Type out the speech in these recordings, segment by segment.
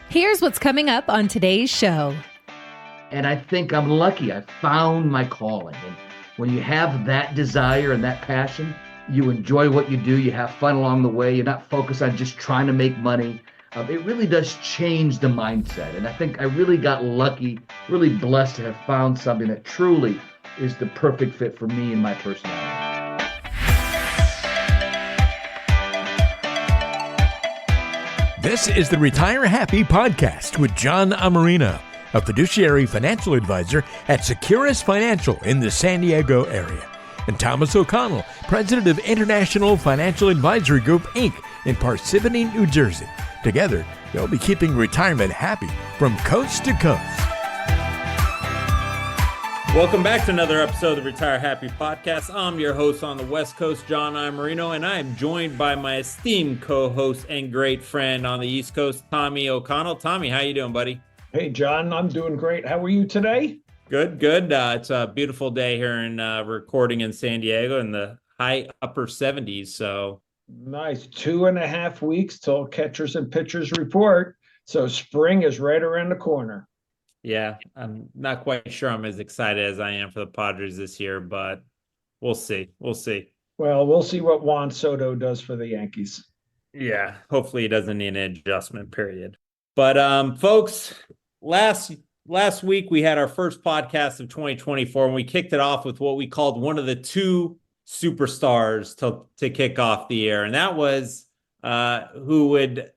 Here's what's coming up on today's show. And I think I'm lucky. I found my calling. And when you have that desire and that passion, you enjoy what you do. You have fun along the way. You're not focused on just trying to make money. It really does change the mindset. And I think I really got lucky, really blessed to have found something that truly is the perfect fit for me and my personality. This is the Retire Happy podcast with John Iammarino, a fiduciary financial advisor at Securus Financial in the San Diego area, and Thomas O'Connell, president of International Financial Advisory Group, Inc. in Parsippany, New Jersey. Together, they'll be keeping retirement happy from coast to coast. Welcome back to another episode of the Retire Happy podcast. I'm your host on the West Coast, John Iammarino, and I am joined by my esteemed co-host and great friend on the East Coast, Tommy O'Connell. Tommy, how you doing, buddy? Hey, John, I'm doing great. How are you today? Good, good. It's a beautiful day here in recording in San Diego in the high upper 70s. So nice. 2.5 weeks till catchers and pitchers report. So spring is right around the corner. Yeah, I'm not quite sure I'm as excited as I am for the Padres this year, but we'll see. We'll see. Well, we'll see what Juan Soto does for the Yankees. Yeah, hopefully he doesn't need an adjustment period. But folks, last week we had our first podcast of 2024, and we kicked it off with what we called one of the two superstars to kick off the year, and that was who would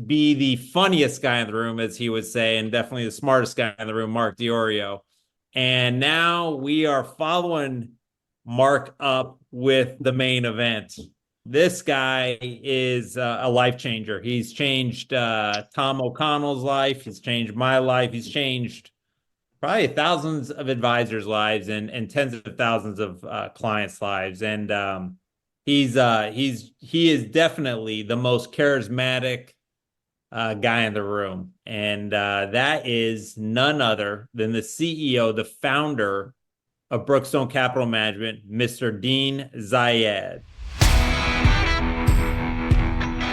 be the funniest guy in the room, as he would say, and definitely the smartest guy in the room, Mark Diorio. And now we are following Mark up with the main event. This guy is a life changer. He's changed Tom O'Connell's life. He's changed my life. He's changed probably thousands of advisors' lives and tens of thousands of clients' lives. And he is definitely the most charismatic guy in the room. And that is none other than the CEO, the founder of Brookstone Capital Management, Mr. Dean Zayed.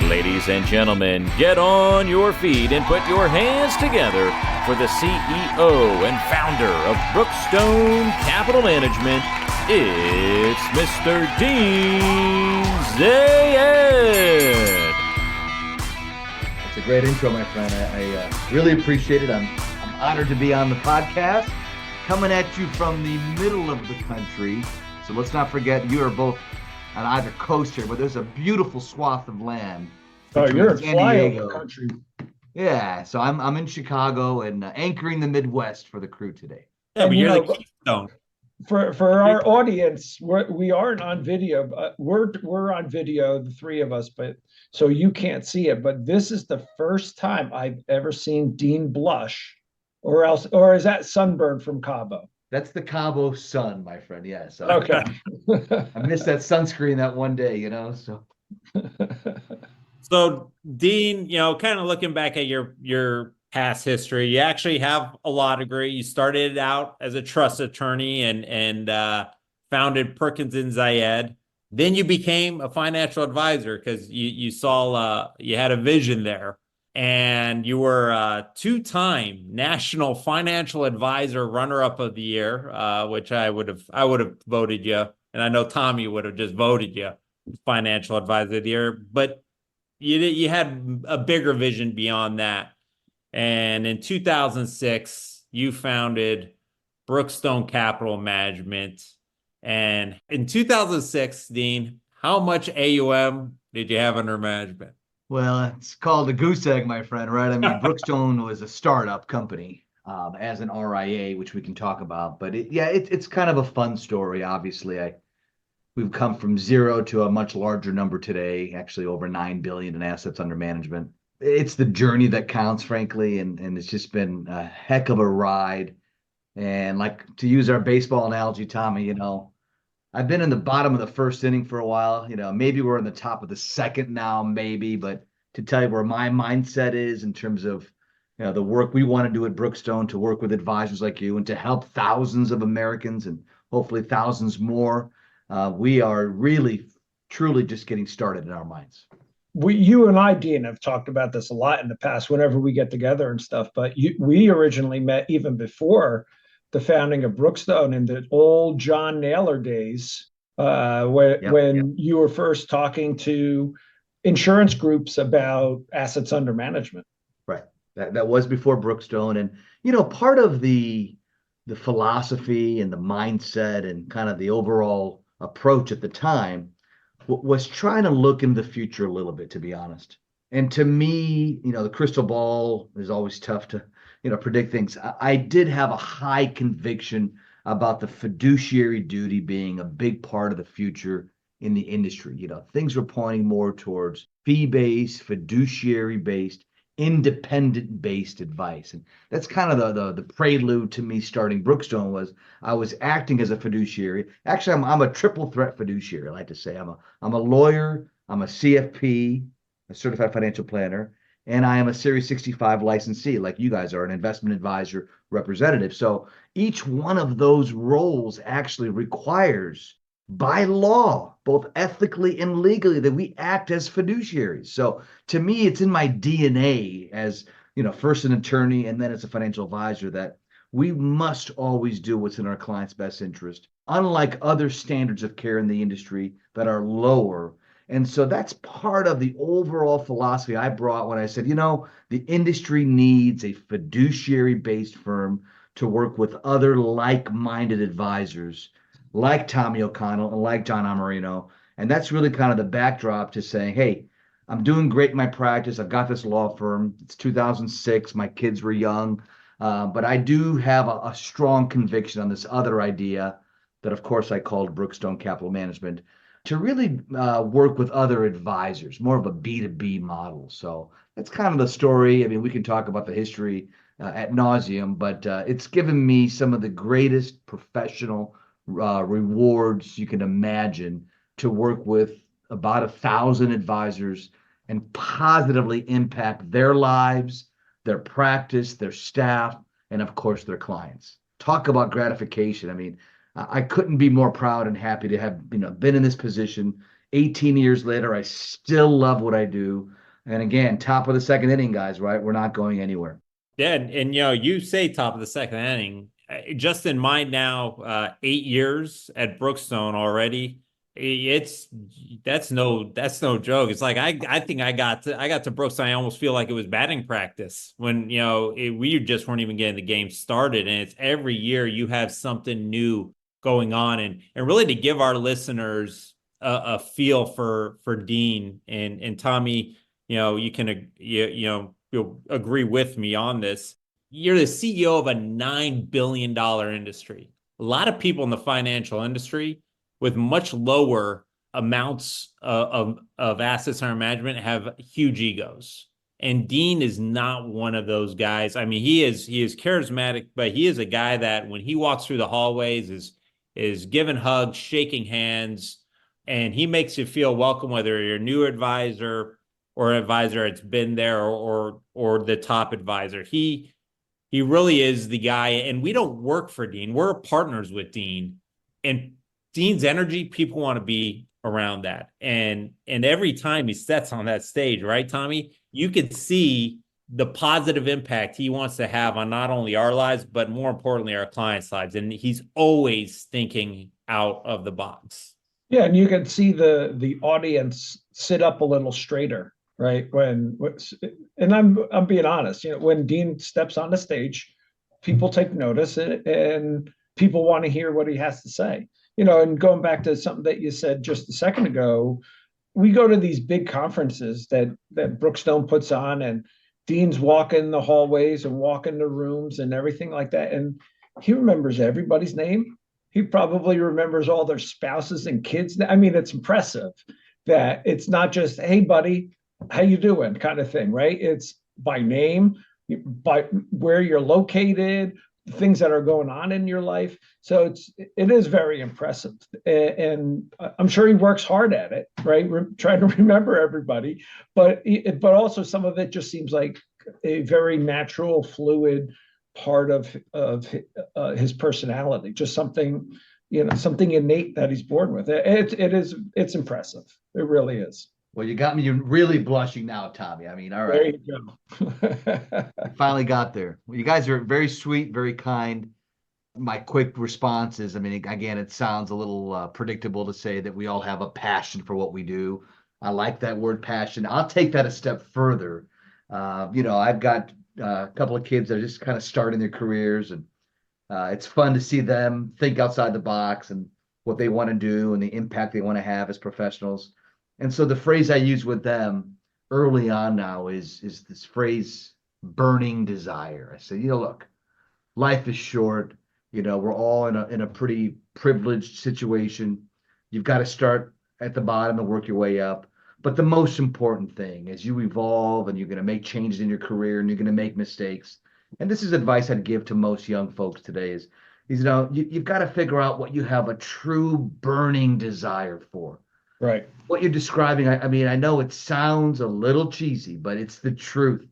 Ladies and gentlemen, get on your feet and put your hands together for the CEO and founder of Brookstone Capital Management. It's Mr. Dean Zayed. That's a great intro, my friend. I really appreciate it. I'm honored to be on the podcast, coming at you from the middle of the country. So let's not forget, you are both on either coast here, but there's a beautiful swath of land. Oh, you're in San flyover Diego. country. Yeah, so I'm in Chicago and anchoring the Midwest for the crew today. Yeah, but you're the keystone. For our audience, we aren't on video, but we're on video, the three of us, but so you can't see it. But this is the first time I've ever seen Dean blush, or is that sunburn from Cabo? That's the Cabo sun, my friend. Yes. Okay. I missed that sunscreen that one day, so. So Dean, kind of looking back at your past history, you actually have a law degree. You started out as a trust attorney and founded Perkins and Zayed. Then you became a financial advisor because you saw you had a vision there, and you were a two-time National Financial Advisor runner-up of the year, which I would have voted you, and I know Tommy would have just voted you Financial Advisor of the Year, but you had a bigger vision beyond that. And in 2006, you founded Brookstone Capital Management. And in 2006, Dean, how much AUM did you have under management? Well, it's called a goose egg, my friend, right? I mean, Brookstone was a startup company as an RIA, which we can talk about. But it's kind of a fun story. Obviously, we've come from zero to a much larger number today, actually over 9 billion in assets under management. It's the journey that counts, frankly, and it's just been a heck of a ride. And like, to use our baseball analogy, Tommy, I've been in the bottom of the first inning for a while. Maybe we're in the top of the second now, maybe. But to tell you where my mindset is in terms of the work we want to do at Brookstone, to work with advisors like you and to help thousands of Americans and hopefully thousands more, we are really, truly just getting started in our minds. you and I, Dean, have talked about this a lot in the past whenever we get together and stuff, but we originally met even before the founding of Brookstone in the old John Naylor days, when you were first talking to insurance groups about assets under management. Right. That was before Brookstone. And, part of the philosophy and the mindset and kind of the overall approach at the time was trying to look in the future a little bit, to be honest. And to me, the crystal ball is always tough to, predict things. I did have a high conviction about the fiduciary duty being a big part of the future in the industry. Things were pointing more towards fee-based, fiduciary-based, independent-based advice. And that's kind of the prelude to me starting Brookstone. Was I was acting as a fiduciary. Actually, I'm a triple threat fiduciary. I like to say I'm a lawyer, I'm a CFP, a certified financial planner, and I am a Series 65 licensee, like you guys are, an investment advisor representative. So each one of those roles actually requires, by law, both ethically and legally, that we act as fiduciaries. So to me, it's in my DNA as, first an attorney and then as a financial advisor, that we must always do what's in our client's best interest, unlike other standards of care in the industry that are lower. And so that's part of the overall philosophy I brought when I said, the industry needs a fiduciary-based firm to work with other like-minded advisors like Tommy O'Connell and like John Iammarino. And that's really kind of the backdrop to saying, hey, I'm doing great in my practice. I've got this law firm. It's 2006. My kids were young. But I do have a strong conviction on this other idea that, of course, I called Brookstone Capital Management, to really work with other advisors, more of a B2B model. So that's kind of the story. I mean, we can talk about the history ad nauseum, but it's given me some of the greatest professional rewards you can imagine, to work with about 1,000 advisors and positively impact their lives, their practice, their staff, and of course their clients. Talk about gratification. I mean, I couldn't be more proud and happy to have been in this position. 18 years later, I still love what I do. And again, top of the second inning, guys, right? We're not going anywhere. Yeah, and you say top of the second inning. Just in my now 8 years at Brookstone already, that's no joke. It's like I think I got to Brookstone. I almost feel like it was batting practice when we just weren't even getting the game started. And it's every year you have something new going on, and really to give our listeners a feel for Dean and Tommy. You can you'll agree with me on this. You're the CEO of a $9 billion industry. A lot of people in the financial industry with much lower amounts of assets under management have huge egos. And Dean is not one of those guys. I mean, he is charismatic, but he is a guy that when he walks through the hallways is giving hugs, shaking hands, and he makes you feel welcome, whether you're a new advisor or an advisor that's been there or the top advisor. He really is the guy, and we don't work for Dean. We're partners with Dean, and Dean's energy, people want to be around that. And every time he steps on that stage, right, Tommy, you can see the positive impact he wants to have on not only our lives, but more importantly, our clients' lives. And he's always thinking out of the box. Yeah, and you can see the audience sit up a little straighter, right? And I'm being honest, when Dean steps on the stage, people take notice and people want to hear what he has to say. And going back to something that you said just a second ago, we go to these big conferences that Brookstone puts on, and Dean's walking the hallways and walking the rooms and everything like that. And he remembers everybody's name. He probably remembers all their spouses and kids. I mean, it's impressive that it's not just, hey, buddy, how you doing kind of thing, right? It's by name, by where you're located, things that are going on in your life. So it is very impressive. And I'm sure he works hard at it, right? Trying to remember everybody, but also some of it just seems like a very natural, fluid part of his personality, just something innate that he's born with. It's impressive. It really is. Well, you got me really blushing now, Tommy. I mean, all There right. you go. You finally got there. Well, you guys are very sweet, very kind. My quick response is, I mean, again, it sounds a little predictable to say that we all have a passion for what we do. I like that word passion. I'll take that a step further. I've got a couple of kids that are just kind of starting their careers, and it's fun to see them think outside the box and what they want to do and the impact they want to have as professionals. And so the phrase I use with them early on now is this phrase, burning desire. I say, look, life is short. We're all in a pretty privileged situation. You've got to start at the bottom and work your way up. But the most important thing as you evolve and you're going to make changes in your career and you're going to make mistakes. And this is advice I'd give to most young folks today is you've got to figure out what you have a true burning desire for. Right. What you're describing, I mean, I know it sounds a little cheesy, but it's the truth.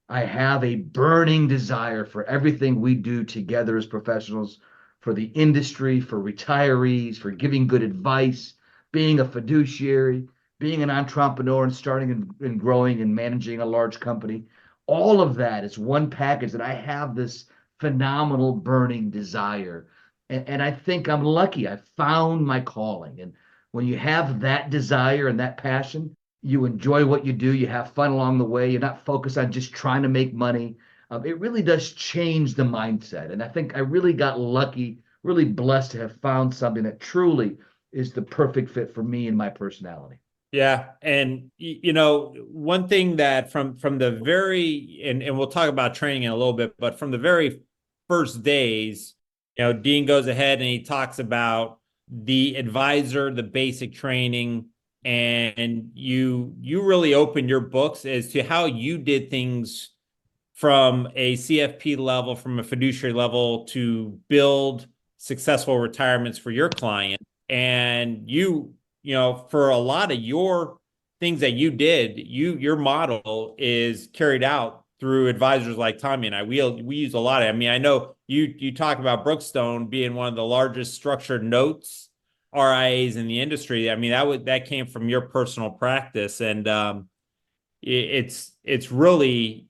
I have a burning desire for everything we do together as professionals, for the industry, for retirees, for giving good advice, being a fiduciary, being an entrepreneur and starting and growing and managing a large company. All of that is one package that I have this phenomenal burning desire. And I think I'm lucky. I found my calling. And when you have that desire and that passion, you enjoy what you do, you have fun along the way, you're not focused on just trying to make money. It really does change the mindset. And I think I really got lucky, really blessed to have found something that truly is the perfect fit for me and my personality. Yeah. And, one thing that from the very, and we'll talk about training in a little bit, but from the very first days, Dean goes ahead and he talks about the advisor, the basic training, and you really open your books as to how you did things from a CFP level, from a fiduciary level to build successful retirements for your client. And for a lot of your things that you did, your model is carried out through advisors like Tommy and I. We use a lot of, I mean, I know you talk about Brookstone being one of the largest structured notes RIAs in the industry. I mean, that came from your personal practice, and it's really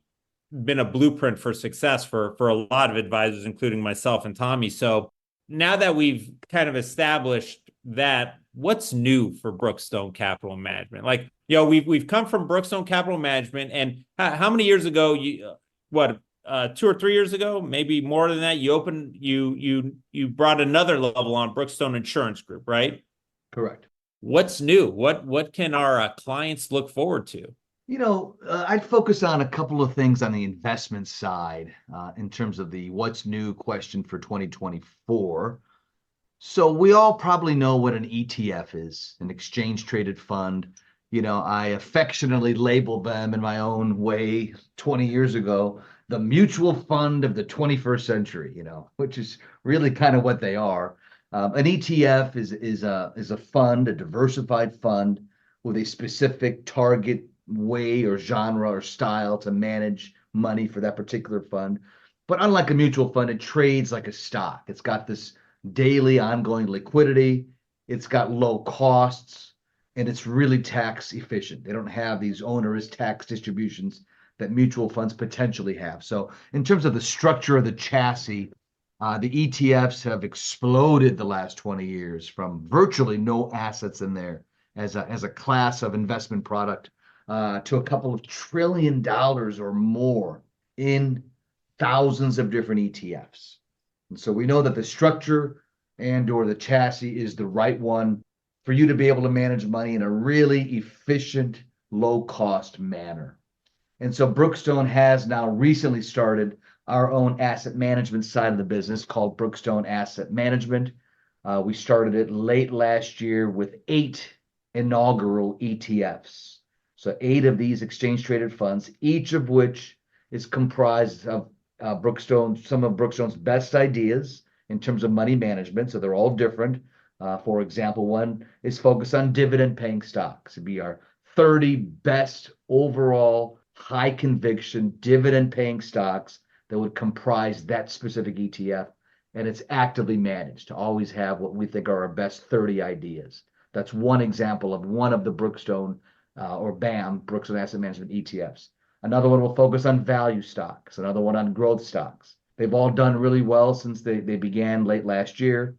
been a blueprint for success for a lot of advisors, including myself and Tommy. So now that we've kind of established that, what's new for Brookstone Capital Management? Like, we've come from Brookstone Capital Management, and how many years ago 2 or 3 years ago, maybe more than that, you brought another level on Brookstone Insurance Group, right? Correct. What's new? What can our clients look forward to? I'd focus on a couple of things on the investment side in terms of the what's new question for 2024. So we all probably know what an ETF is, an exchange traded fund. I affectionately labeled them in my own way 20 years ago, the mutual fund of the 21st century, which is really kind of what they are. An ETF is a fund, a diversified fund with a specific target way or genre or style to manage money for that particular fund. But unlike a mutual fund, it trades like a stock. It's got this daily ongoing liquidity. It's got low costs, and it's really tax efficient. They don't have these onerous tax distributions that mutual funds potentially have. So in terms of the structure of the chassis, the ETFs have exploded the last 20 years from virtually no assets in there as a class of investment product to a couple of $1 trillion or more in thousands of different ETFs. And so we know that the structure and or the chassis is the right one for you to be able to manage money in a really efficient, low-cost manner. And so Brookstone has now recently started our own asset management side of the business called Brookstone Asset Management. We started it late last year with 8 inaugural ETFs. So 8 of these exchange-traded funds, each of which is comprised of some of Brookstone's best ideas in terms of money management. So they're all different. For example, one is focused on dividend-paying stocks. It'd be our 30 best overall high conviction dividend-paying stocks that would comprise that specific ETF. And it's actively managed to always have what we think are our best 30 ideas. That's one example of one of the Brookstone or BAM, Brookstone Asset Management ETFs. Another one will focus on value stocks, another one on growth stocks. They've all done really well since they began late last year.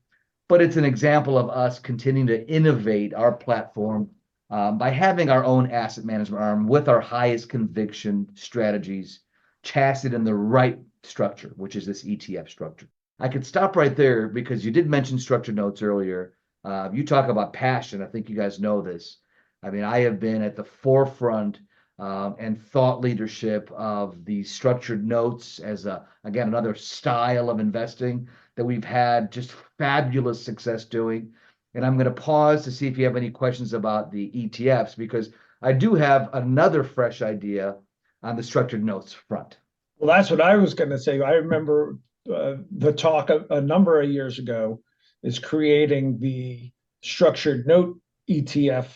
But it's an example of us continuing to innovate our platform by having our own asset management arm with our highest conviction strategies chassied in the right structure, which is this ETF structure. I could stop right there because you did mention structured notes earlier. You talk about passion. I think you guys know this. I mean, I have been at the forefront and thought leadership of the structured notes as again, another style of investing that we've had just fabulous success doing. And I'm going to pause to see if you have any questions about the ETFs, because I do have another fresh idea on the structured notes front. Well, that's what I was going to say. I remember the talk a number of years ago is creating the structured note ETF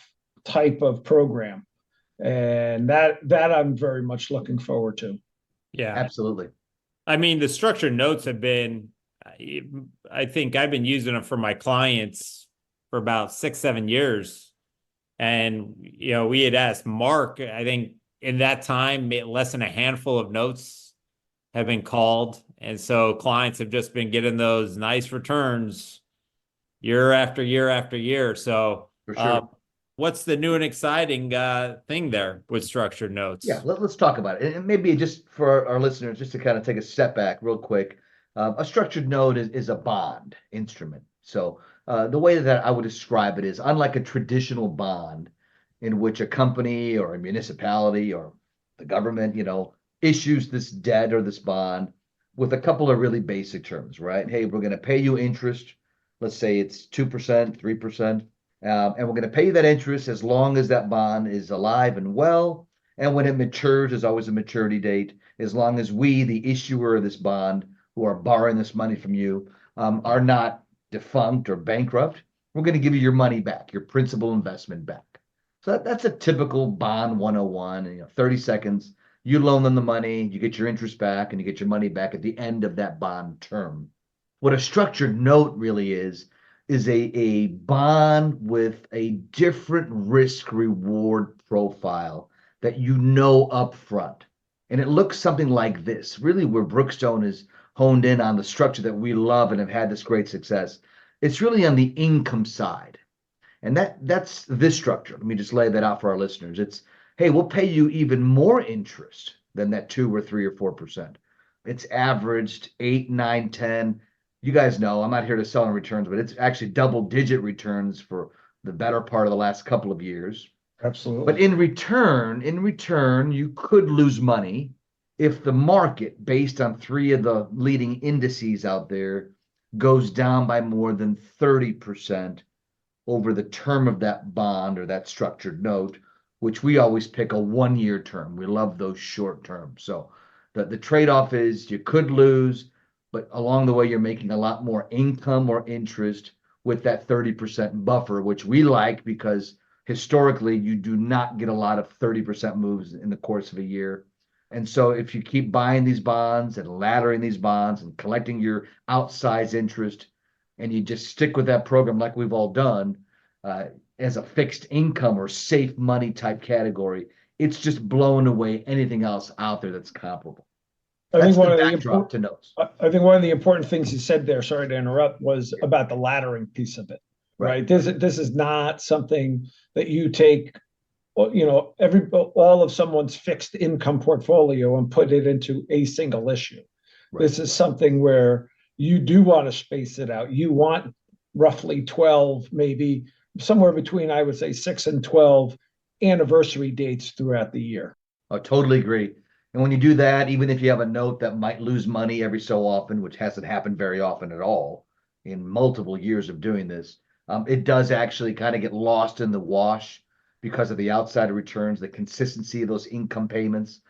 type of program. And that I'm very much looking forward to. Yeah, absolutely. I mean, the structured notes have been, I think I've been using them for my clients for about 6-7 years. And, we had asked Mark, I think in that time, less than a handful of notes have been called. And so clients have just been getting those nice returns year after year after year. So for sure. What's the new and exciting thing there with structured notes? Yeah, let's talk about it. And maybe just for our listeners, just to kind of take a step back real quick, a structured note is a bond instrument. So the way that I would describe it is, unlike a traditional bond in which a company or a municipality or the government, issues this debt or this bond with a couple of really basic terms, right? Hey, we're going to pay you interest. Let's say it's 2%, 3%. And we're going to pay you that interest as long as that bond is alive and well. And when it matures, there's always a maturity date. As long as we, the issuer of this bond, who are borrowing this money from you, are not defunct or bankrupt, we're going to give you your money back, your principal investment back. So that's a typical bond 101. 30 seconds, you loan them the money, you get your interest back, and you get your money back at the end of that bond term. What a structured note really is a bond with a different risk reward profile that up front. And it looks something like this, really, where Brookstone is honed in on the structure that we love and have had this great success. It's really on the income side. And that's this structure. Let me just lay that out for our listeners. It's, hey, we'll pay you even more interest than that 2 or 3 or 4%. It's averaged 8, 9, 10. You guys know, I'm not here to sell on returns, but it's actually double-digit returns for the better part of the last couple of years. Absolutely. But in return, you could lose money if the market, based on 3 of the leading indices out there, goes down by more than 30% over the term of that bond or that structured note, which we always pick a 1-year term. We love those short terms. So the trade-off is you could lose, but along the way, you're making a lot more income or interest with that 30% buffer, which we like because historically you do not get a lot of 30% moves in the course of a year. And so if you keep buying these bonds and laddering these bonds and collecting your outsized interest, and you just stick with that program like we've all done as a fixed income or safe money type category, it's just blowing away anything else out there that's comparable. I think one of the important things you said there, sorry to interrupt, was about the laddering piece of it, right? This is not something that you take, all of someone's fixed income portfolio and put it into a single issue. Right. This is something where you do want to space it out. You want roughly 12, maybe somewhere between, I would say, 6 and 12 anniversary dates throughout the year. I totally agree. And when you do that, even if you have a note that might lose money every so often, which hasn't happened very often at all in multiple years of doing this, it does actually kind of get lost in the wash because of the outside returns, the consistency of those income payments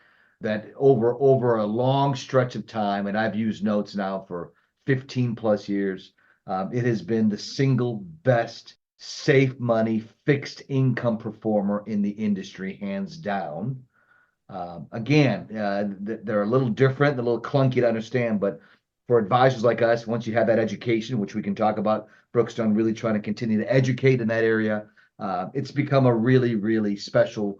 that over a long stretch of time, and I've used notes now for 15 plus years, it has been the single best safe money fixed income performer in the industry, hands down. Again, they're a little different, a little clunky to understand, but for advisors like us, once you have that education, which we can talk about, Brookstone really trying to continue to educate in that area, It's become a really, really special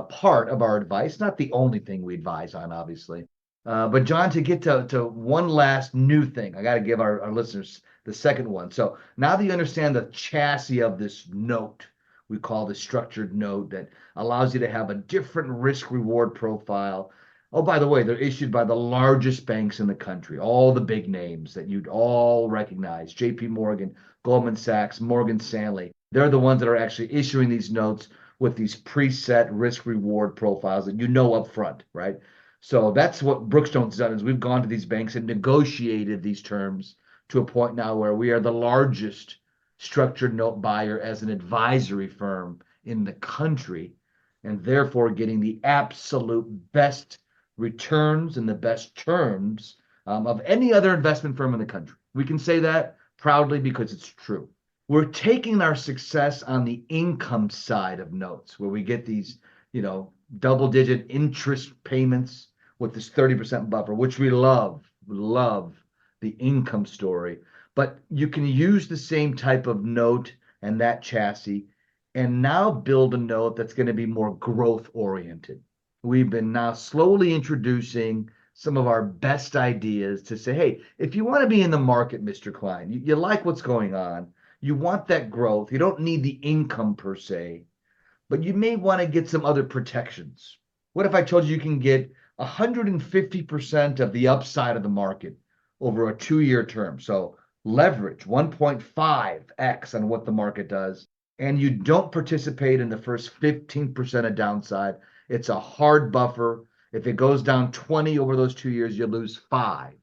part of our advice. Not the only thing we advise on, obviously. But John, to get to one last new thing, I got to give our listeners the second one. So now that you understand the chassis of this note, we call the structured note that allows you to have a different risk reward profile. Oh, by the way, they're issued by the largest banks in the country, all the big names that you'd all recognize, JP Morgan, Goldman Sachs, Morgan Stanley. They're the ones that are actually issuing these notes with these preset risk reward profiles that you know up front, right? So that's what Brookstone's done is we've gone to these banks and negotiated these terms to a point now where we are the largest structured note buyer as an advisory firm in the country, and therefore getting the absolute best returns and the best terms of any other investment firm in the country. We can say that proudly because it's true. We're taking our success on the income side of notes where we get these, double-digit interest payments with this 30% buffer, which we love the income story. But you can use the same type of note and that chassis and now build a note that's going to be more growth oriented. We've been now slowly introducing some of our best ideas to say, hey, if you want to be in the market, Mr. Klein, you like what's going on, you want that growth, you don't need the income per se, but you may want to get some other protections. What if I told you can get 150% of the upside of the market over a 2-year term? So leverage 1.5x on what the market does, and you don't participate in the first 15% of downside. It's a hard buffer. If it goes down 20 over those 2 years, you lose 5.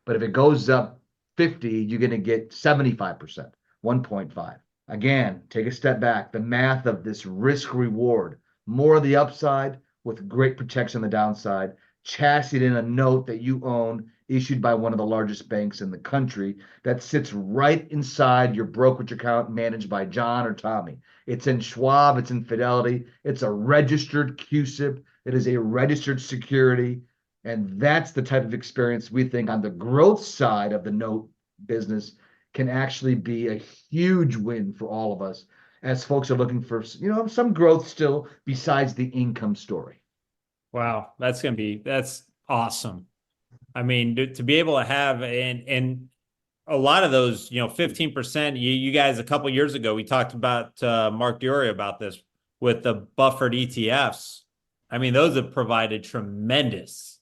But if it goes up 50, you're going to get 75%, 1.5. Again, take a step back. The math of this risk reward, more of the upside with great protection on the downside, chassied in a note that you own issued by one of the largest banks in the country that sits right inside your brokerage account managed by John or Tommy. It's in Schwab, it's in Fidelity, it's a registered CUSIP, it is a registered security, and that's the type of experience we think on the growth side of the note business can actually be a huge win for all of us as folks are looking for, some growth still besides the income story. Wow, that's awesome. I mean, to be able to have and a lot of those, 15%. You guys a couple of years ago, we talked about Mark Diori about this with the buffered ETFs. I mean, those have provided tremendous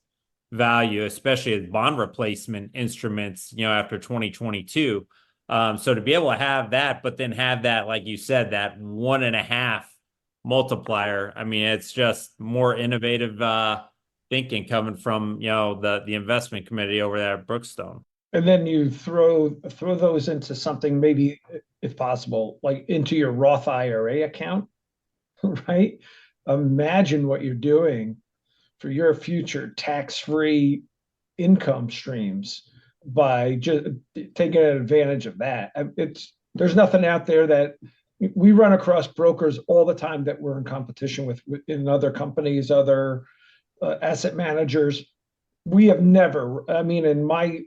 value, especially as bond replacement instruments, after 2022. So to be able to have that, but then have that, like you said, that 1.5 multiplier. I mean, it's just more innovative thinking coming from the investment committee over there at Brookstone. And then you throw those into something, maybe if possible, like into your Roth IRA account, right? Imagine what you're doing for your future tax-free income streams by just taking advantage of that. There's nothing out there that we run across brokers all the time that we're in competition with in other companies, other asset managers. We have never, in my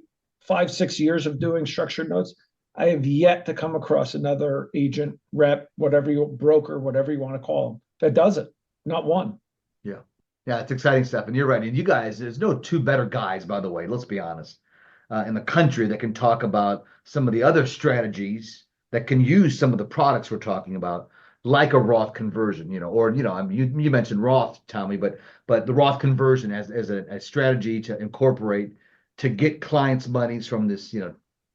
5-6 years of doing structured notes, I have yet to come across another agent, rep, broker, whatever you want to call them, that does it. Not one. Yeah, it's exciting stuff. And you're right. And you guys, there's no two better guys, by the way, let's be honest, in the country that can talk about some of the other strategies that can use some of the products we're talking about, like a Roth conversion, you mentioned Roth, Tommy, but the Roth conversion as a strategy to incorporate to get clients' monies from this,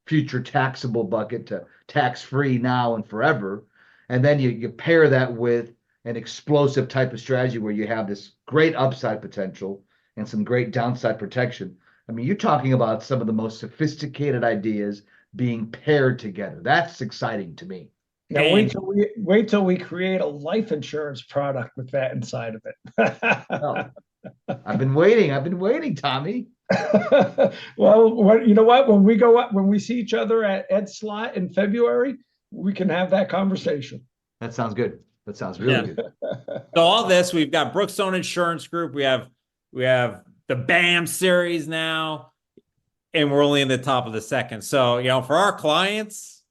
future taxable bucket to tax-free now and forever. And then you pair that with an explosive type of strategy where you have this great upside potential and some great downside protection. I mean, you're talking about some of the most sophisticated ideas being paired together. That's exciting to me. Now wait till we create a life insurance product with that inside of it. Oh, I've been waiting, Tommy. Well, you know what? When we see each other at Ed Slot in February, we can have that conversation. That sounds good. That sounds really good. So all this, we've got Brookstone Insurance Group. We have the BAM series now, and we're only in the top of the second. So, for our clients,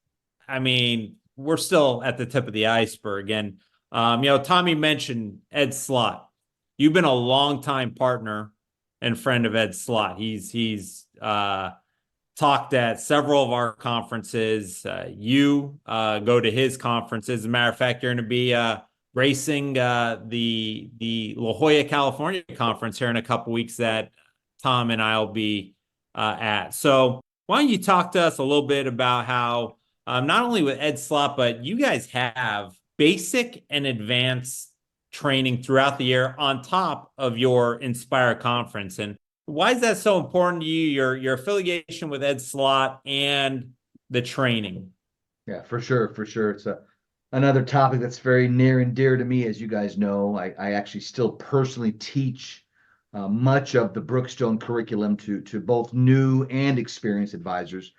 I mean, we're still at the tip of the iceberg. And, Tommy mentioned Ed Slott. You've been a longtime partner and friend of Ed Slott. He's talked at several of our conferences. You go to his conferences. As a matter of fact, you're going to be racing the La Jolla, California conference here in a couple weeks that Tom and I will be at. So why don't you talk to us a little bit about how not only with Ed Slott, but you guys have basic and advanced training throughout the year on top of your Inspire conference. And why is that so important to you, your affiliation with Ed Slott and the training? Yeah, for sure. It's another topic that's very near and dear to me. As you guys know, I actually still personally teach much of the Brookstone curriculum to both new and experienced advisors.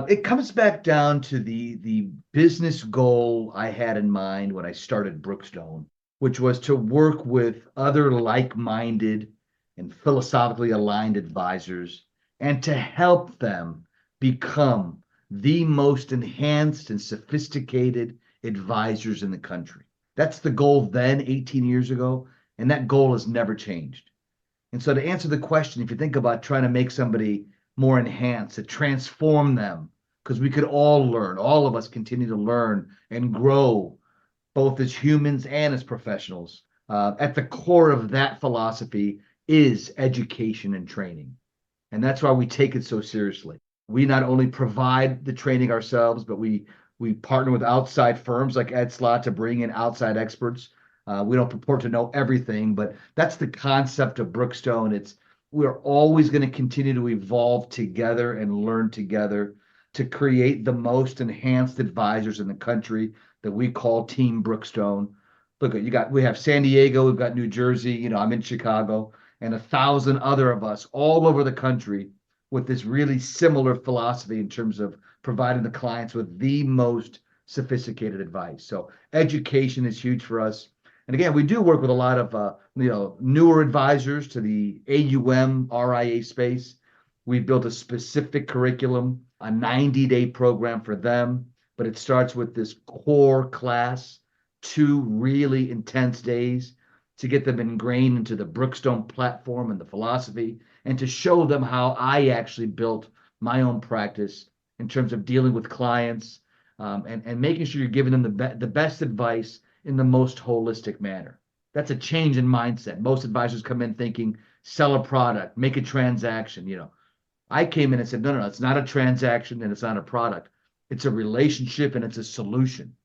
It comes back down to the business goal I had in mind when I started Brookstone, which was to work with other like-minded and philosophically aligned advisors and to help them become the most enhanced and sophisticated advisors in the country. That's the goal then, 18 years ago, and that goal has never changed. And so to answer the question, if you think about trying to make somebody more enhanced, to transform them, because we could all learn, all of us continue to learn and grow, both as humans and as professionals. At the core of that philosophy is education and training. And that's why we take it so seriously. We not only provide the training ourselves, but we partner with outside firms like Ed Slott to bring in outside experts. We don't purport to know everything, but that's the concept of Brookstone. We're always going to continue to evolve together and learn together to create the most enhanced advisors in the country that we call Team Brookstone. Look, we have San Diego, we've got New Jersey, I'm in Chicago, and 1,000 other of us all over the country with this really similar philosophy in terms of providing the clients with the most sophisticated advice. So education is huge for us. And again, we do work with a lot of newer advisors to the AUM RIA space. We've built a specific curriculum, a 90-day program for them, but it starts with this core class, 2 really intense days to get them ingrained into the Brookstone platform and the philosophy, and to show them how I actually built my own practice in terms of dealing with clients and making sure you're giving them the best advice in the most holistic manner. That's a change in mindset. Most advisors come in thinking, sell a product, make a transaction. I came in and said, no, it's not a transaction and it's not a product. It's a relationship and it's a solution.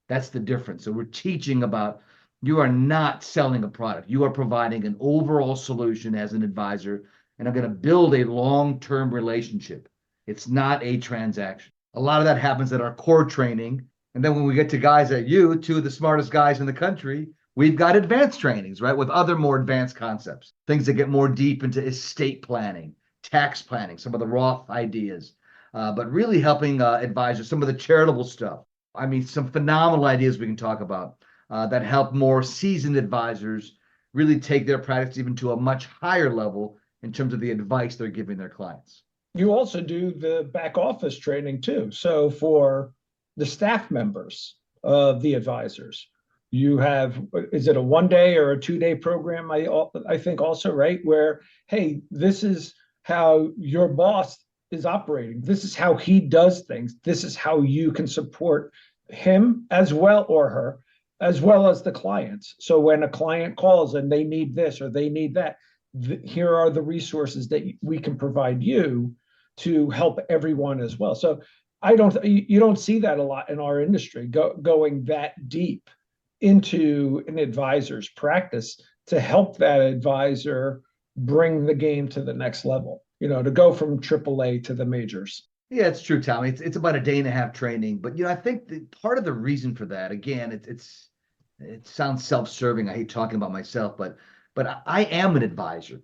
That's the difference. So we're teaching about you are not selling a product. You are providing an overall solution as an advisor and are going to build a long-term relationship. It's not a transaction. A lot of that happens at our core training. And then when we get to guys at you, 2 of the smartest guys in the country, we've got advanced trainings, right? With other more advanced concepts, things that get more deep into estate planning, tax planning, some of the Roth ideas, but really helping advisors, some of the charitable stuff. I mean, some phenomenal ideas we can talk about that help more seasoned advisors really take their practice even to a much higher level in terms of the advice they're giving their clients. You also do the back office training too. So for the staff members of the advisors, you have, is it a 1-day or a 2-day program? I think also, right? Where, hey, this is how your boss is operating. This is how he does things. This is how you can support him as well, or her, as well as the clients. So when a client calls and they need this or they need that, here are the resources that we can provide you to help everyone as well. So you don't see that a lot in our industry, going that deep into an advisor's practice to help that advisor bring the game to the next level, to go from AAA to the majors. Yeah, it's true, Tommy. It's about a 1.5-day training. But, I think part of the reason for that, again, it sounds self-serving. I hate talking about myself, but I am an advisor.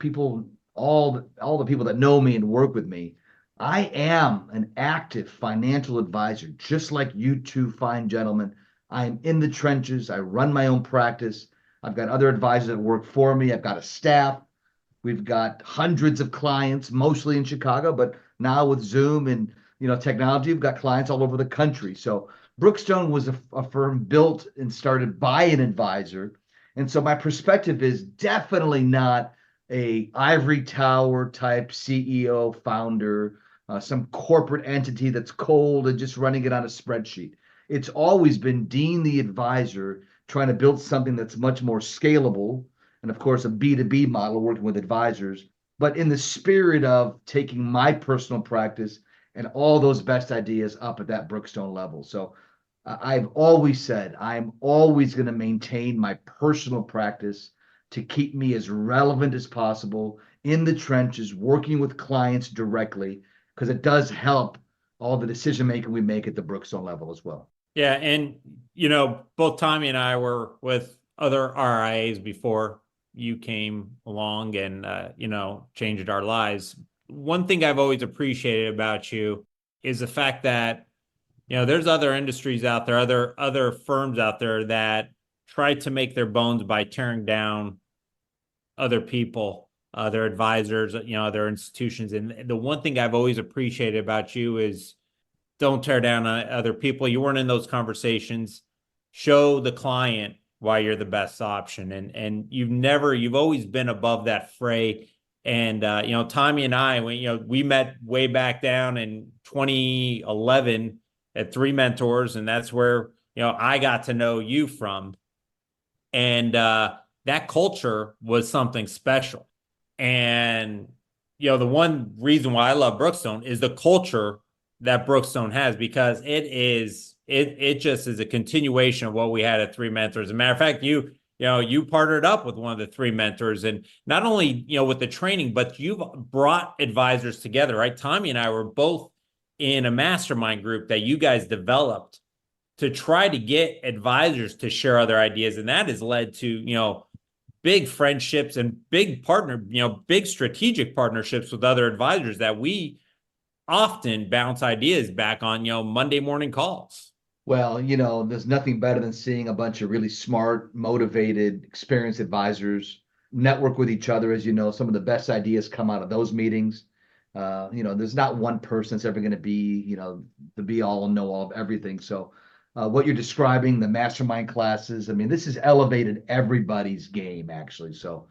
All the people that know me and work with me, I am an active financial advisor, just like you two fine gentlemen. I'm in the trenches. I run my own practice. I've got other advisors that work for me. I've got a staff. We've got hundreds of clients, mostly in Chicago, but now with Zoom and technology, we've got clients all over the country. So Brookstone was a firm built and started by an advisor. And so my perspective is definitely not a ivory tower type CEO founder, some corporate entity that's cold and just running it on a spreadsheet. It's always been Dean the advisor trying to build something that's much more scalable, and of course a B2B model working with advisors, but in the spirit of taking my personal practice and all those best ideas up at that Brookstone level. So I've always said I'm always going to maintain my personal practice to keep me as relevant as possible in the trenches, working with clients directly, because it does help all the decision making we make at the Brookstone level as well. Yeah. And, both Tommy and I were with other RIAs before you came along and, changed our lives. One thing I've always appreciated about you is the fact that, there's other industries out there, other firms out there that try to make their bones by tearing down other people, their advisors, their institutions. And the one thing I've always appreciated about you is don't tear down other people. You weren't in those conversations. Show the client why you're the best option. And you've always been above that fray. And, Tommy and I, we met way back down in 2011 at Three Mentors. And that's where, I got to know you from. And that culture was something special. And, the one reason why I love Brookstone is the culture that Brookstone has, because it just is a continuation of what we had at Three Mentors. As a matter of fact, you partnered up with one of the Three Mentors, and not only, with the training, but you've brought advisors together, right? Tommy and I were both in a mastermind group that you guys developed to try to get advisors to share other ideas. And that has led to, big friendships and big strategic partnerships with other advisors that we often bounce ideas back on, Monday morning calls. Well, there's nothing better than seeing a bunch of really smart, motivated, experienced advisors network with each other. As you know, some of the best ideas come out of those meetings. There's not one person that's ever going to be, the be all and know all of everything. So what you're describing, the mastermind classes, this has elevated everybody's game, actually. So,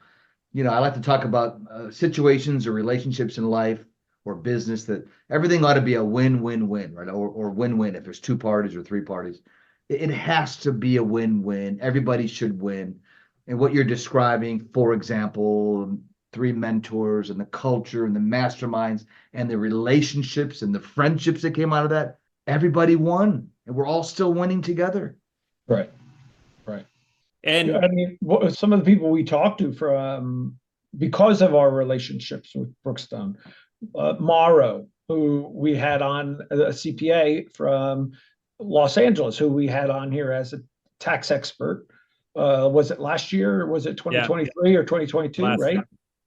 I like to talk about situations or relationships in life or business that everything ought to be a win-win-win, right? Or win-win if there's two parties or three parties. It has to be a win-win. Everybody should win. And what you're describing, for example, Three Mentors and the culture and the masterminds and the relationships and the friendships that came out of that, everybody won. And we're all still winning together. Right. And some of the people we talked to from, because of our relationships with Brookstone, Morrow, who we had on, a CPA from Los Angeles, who we had on here as a tax expert. Was it last year or was it 2023 or 2022, right?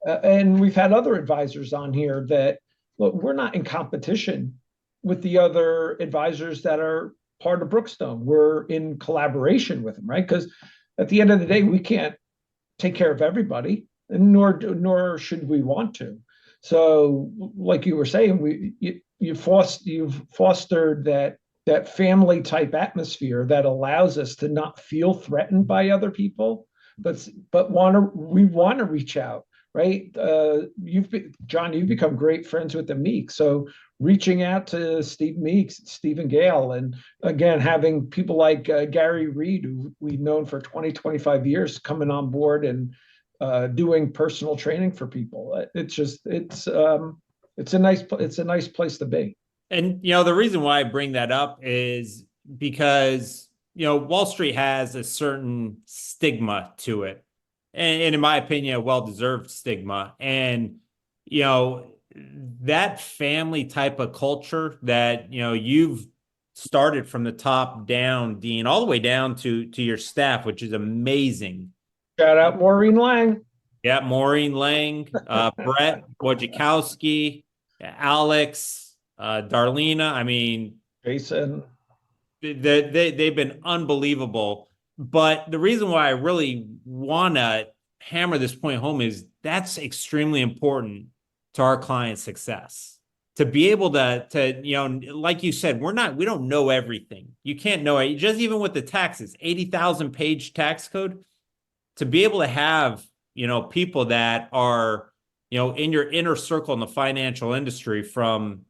And we've had other advisors on here that, look, we're not in competition with the other advisors that are part of Brookstone. We're in collaboration with them, right? Because at the end of the day, we can't take care of everybody, and nor should we want to. So, like you were saying, you've fostered that family type atmosphere that allows us to not feel threatened by other people, but we want to reach out, right? John, you've become great friends with the Meeks, so reaching out to Steve Meeks, Stephen Gale, and again having people like Gary Reed, who we've known for 25 years, coming on board and doing personal training for people. It's a nice place to be. And the reason why I bring that up is because Wall Street has a certain stigma to it, and in my opinion, a well-deserved stigma. And that family type of culture that you've started from the top down, Dean, all the way down to your staff, which is amazing. Shout out Maureen Lang. Yeah, Maureen Lang, Brett Wojciechowski, Alex, Darlena. Jason. They've been unbelievable. But the reason why I really want to hammer this point home is that's extremely important to our client success. to be able to, like you said, we don't know everything. You can't know it. Just even with the taxes, 80,000 page tax code, to be able to have, people that are, in your inner circle in the financial industry from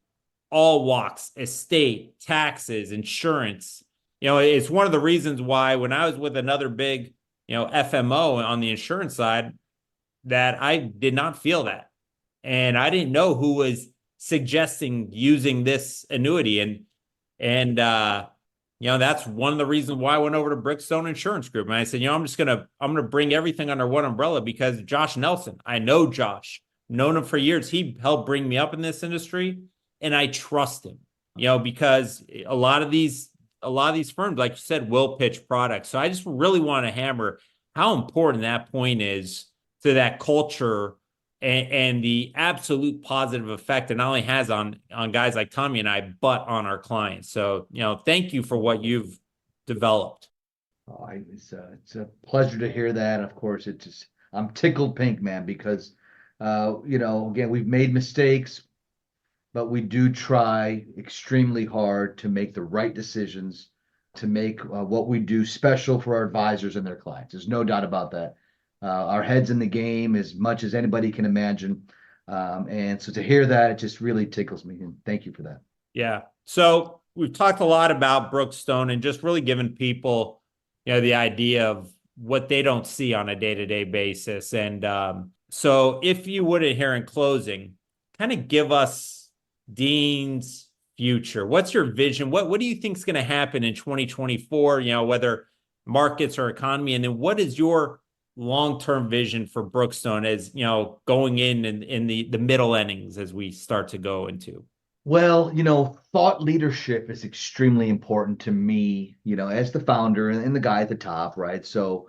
all walks, estate, taxes, insurance. It's one of the reasons why when I was with another big, FMO on the insurance side, that I did not feel that. And I didn't know who was suggesting using this annuity. And that's one of the reasons why I went over to Brookstone Insurance Group. And I said, I'm going to bring everything under one umbrella because Josh Nelson, I know Josh, known him for years. He helped bring me up in this industry and I trust him, because a lot of these firms, like you said, will pitch products. So I just really want to hammer how important that point is to that culture and the absolute positive effect it not only has on guys like Tommy and I, but on our clients. So, thank you for what you've developed. It's a pleasure to hear that. Of course, I'm tickled pink, man, because, again, we've made mistakes, but we do try extremely hard to make the right decisions, to make what we do special for our advisors and their clients. There's no doubt about that. Our head's in the game as much as anybody can imagine. And so to hear that, it just really tickles me. And thank you for that. Yeah. So we've talked a lot about Brookstone and just really giving people, the idea of what they don't see on a day-to-day basis. And so if you would, here in closing, kind of give us Dean's future. What's your vision? What do you think is going to happen in 2024, whether markets or economy? And then what is your long-term vision for Brookstone as, going in the middle innings as we start to go into? Well, thought leadership is extremely important to me, as the founder and the guy at the top, right? So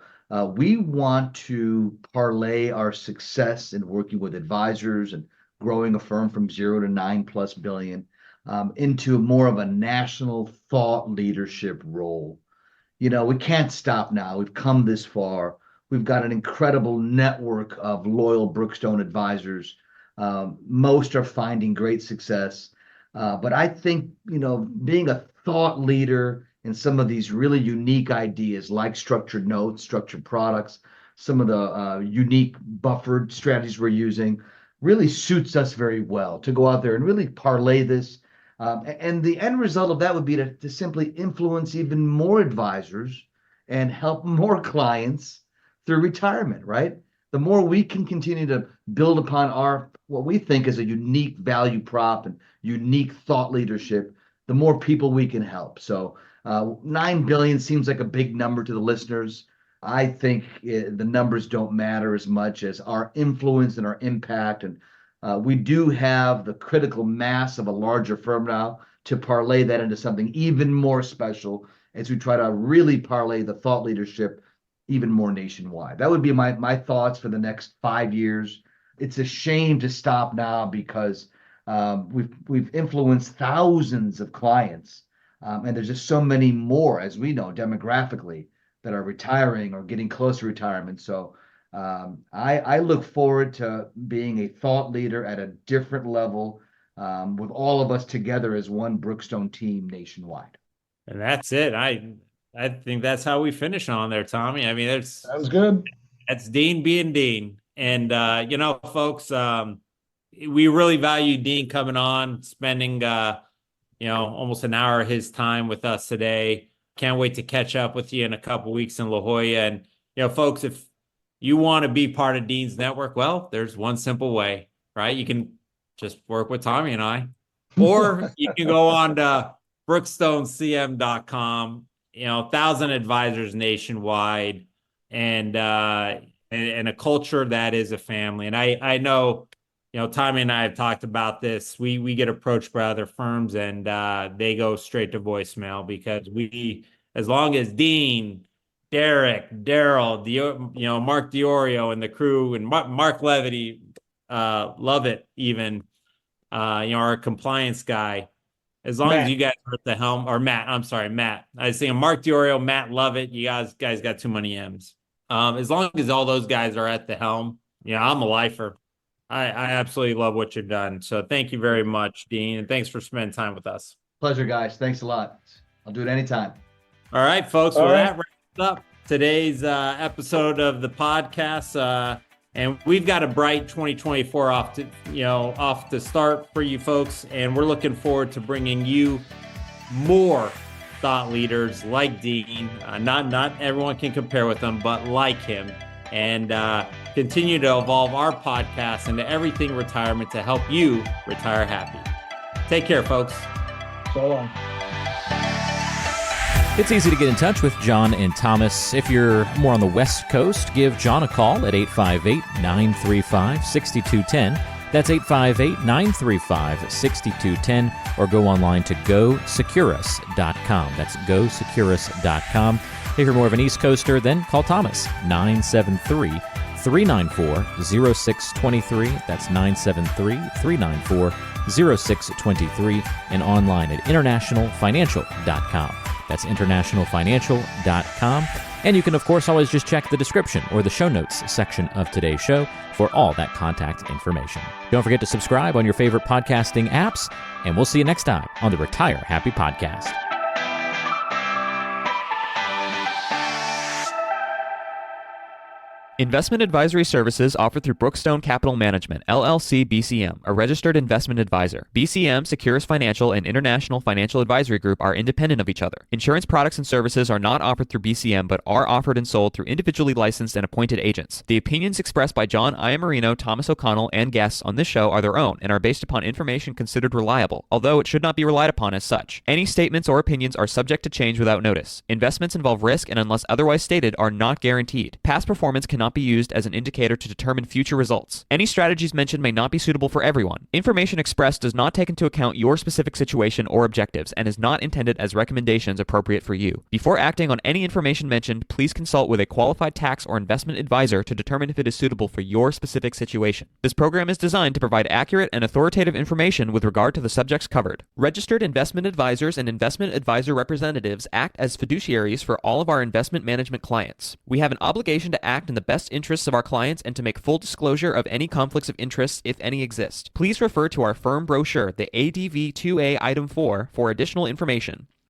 we want to parlay our success in working with advisors and growing a firm from 0 to 9+ billion into more of a national thought leadership role. We can't stop now. We've come this far. We've got an incredible network of loyal Brookstone advisors. Most are finding great success. But I think, being a thought leader in some of these really unique ideas like structured notes, structured products, some of the unique buffered strategies we're using really suits us very well to go out there and really parlay this. And the end result of that would be to simply influence even more advisors and help more clients through retirement, right? The more we can continue to build upon what we think is a unique value prop and unique thought leadership, the more people we can help. So 9 billion seems like a big number to the listeners. I think the numbers don't matter as much as our influence and our impact. And we do have the critical mass of a larger firm now to parlay that into something even more special as we try to really parlay the thought leadership even more nationwide. That would be my thoughts for the next 5 years. It's a shame to stop now because we've influenced thousands of clients, and there's just so many more, as we know, demographically, that are retiring or getting close to retirement. So I look forward to being a thought leader at a different level with all of us together as one Brookstone team nationwide. And that's it. I think that's how we finish on there, Tommy. I mean, Sounds good. That's Dean being Dean. And, folks, we really value Dean coming on, spending, almost an hour of his time with us today. Can't wait to catch up with you in a couple weeks in La Jolla. And, folks, if you want to be part of Dean's network, well, there's one simple way, right? You can just work with Tommy and I, or you can go on to brookstonecm.com. 1,000 advisors nationwide, and a culture that is a family. And I know, Tommy and I have talked about this. We get approached by other firms, and they go straight to voicemail because as long as Dean, Derek, Daryl, Mark Diorio and the crew, and Mark Levity, love it even, our compliance guy. As long as you guys are at the helm, or Matt, I'm sorry, Matt. I was saying Mark Diorio, Matt Lovett. You guys got too many M's. As long as all those guys are at the helm, I'm a lifer. I absolutely love what you've done. So thank you very much, Dean. And thanks for spending time with us. Pleasure, guys. Thanks a lot. I'll do it anytime. All right, folks. All Well, right. that wraps up today's episode of the podcast. And we've got a bright 2024 off to start for you folks. And we're looking forward to bringing you more thought leaders like Dean. Not everyone can compare with him, but like him. And continue to evolve our podcast into everything retirement to help you retire happy. Take care, folks. So long. It's easy to get in touch with John and Thomas. If you're more on the West Coast, give John a call at 858-935-6210. That's 858-935-6210, or go online to GoSecurus.com. That's GoSecurus.com. If you're more of an East Coaster, then call Thomas, 973-394-0623. That's 973-394-0623, and online at internationalfinancial.com. That's internationalfinancial.com. And you can, of course, always just check the description or the show notes section of today's show for all that contact information. Don't forget to subscribe on your favorite podcasting apps, and we'll see you next time on the Retire Happy Podcast. Investment advisory services offered through Brookstone Capital Management, LLC BCM, a registered investment advisor. BCM, Securus Financial, and International Financial Advisory Group are independent of each other. Insurance products and services are not offered through BCM, but are offered and sold through individually licensed and appointed agents. The opinions expressed by John Iammarino, Thomas O'Connell, and guests on this show are their own and are based upon information considered reliable, although it should not be relied upon as such. Any statements or opinions are subject to change without notice. Investments involve risk and, unless otherwise stated, are not guaranteed. Past performance cannot be used as an indicator to determine future results. Any strategies mentioned may not be suitable for everyone. Information expressed does not take into account your specific situation or objectives and is not intended as recommendations appropriate for you. Before acting on any information mentioned, please consult with a qualified tax or investment advisor to determine if it is suitable for your specific situation. This program is designed to provide accurate and authoritative information with regard to the subjects covered. Registered investment advisors and investment advisor representatives act as fiduciaries for all of our investment management clients. We have an obligation to act in the best interests of our clients and to make full disclosure of any conflicts of interest, if any exist. Please refer to our firm brochure, the ADV 2A Item 4, for additional information.